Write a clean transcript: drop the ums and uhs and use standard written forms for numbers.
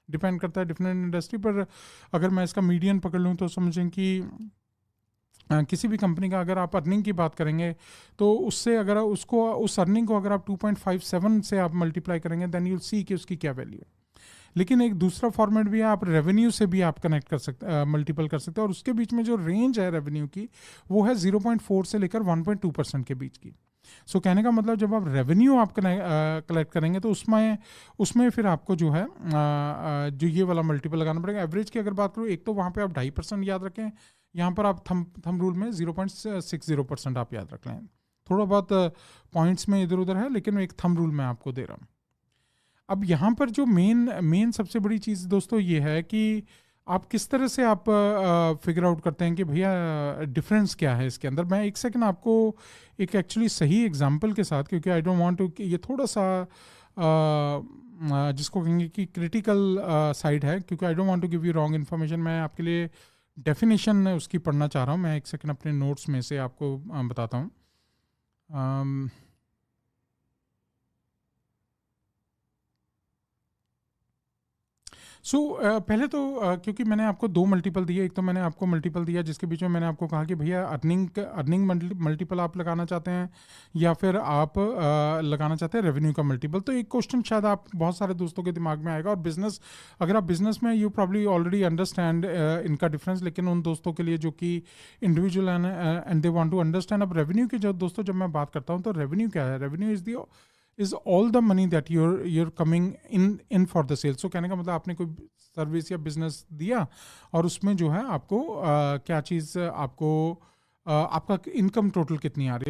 Depend करता है different industry पर। अगर मैं इसका मीडियन पकड़ लूँ तो समझें कि किसी भी कंपनी का अगर आप अर्निंग की बात करेंगे तो उससे अगर उसको उस अर्निंग को अगर आप 2.57 से आप मल्टीप्लाई करेंगे देन यू विल सी कि उसकी क्या वैल्यू है। लेकिन एक दूसरा फॉर्मेट भी है, आप रेवेन्यू से भी आप कनेक्ट कर सकते, मल्टीपल कर सकते हैं, और उसके बीच में जो रेंज है रेवेन्यू की वो है 0.4 से लेकर 1.2% के बीच की। सो कहने का मतलब जब आप रेवेन्यू आप कलेक्ट करेंगे तो उसमें फिर आपको जो है जो ये वाला मल्टीपल लगाना पड़ेगा। एवरेज की अगर बात करूँ, एक तो वहाँ पे आप 2.5% याद रखें, यहाँ पर आप थम रूल में 0.60% आप याद रख लें। थोड़ा बहुत पॉइंट्स में इधर उधर है, लेकिन एक थम रूल मैं आपको दे रहा हूँ। अब यहाँ पर जो मेन सबसे बड़ी चीज़ दोस्तों ये है कि आप किस तरह से आप फिगर आउट करते हैं कि भैया डिफरेंस क्या है इसके अंदर। मैं एक सेकंड आपको एक एक्चुअली सही एग्जांपल के साथ, क्योंकि आई डोंट वांट टू, ये थोड़ा सा जिसको कहेंगे कि क्रिटिकल साइड है, क्योंकि I don't want to give you wrong information. मैं आपके लिए डेफिनेशन उसकी पढ़ना चाह रहा हूँ। मैं एक सेकंड अपने नोट्स में से आपको बताता हूँ। पहले तो क्योंकि मैंने आपको दो मल्टीपल दिए, एक तो मैंने आपको मल्टीपल दिया जिसके बीच में मैंने आपको कहा कि भैया अर्निंग मल्टीपल आप लगाना चाहते हैं या फिर आप लगाना चाहते हैं रेवेन्यू का मल्टीपल। तो एक क्वेश्चन शायद आप बहुत सारे दोस्तों के दिमाग में आएगा, और बिजनेस, अगर आप बिजनेस में यू प्रॉब्ली ऑलरेडी अंडरस्टैंड इनका डिफरेंस, लेकिन उन दोस्तों के लिए जो कि individual and they want to understand. अब रेवेन्यू की जो दोस्तों जब मैं बात करता हूँ तो रेवेन्यू क्या है? Revenue is all the money that you're coming in for the sale. सो कहने का मतलब आपने कोई सर्विस या बिजनेस दिया और उसमें जो है आपको क्या चीज़ आपको आपका इनकम टोटल कितनी आ रही है।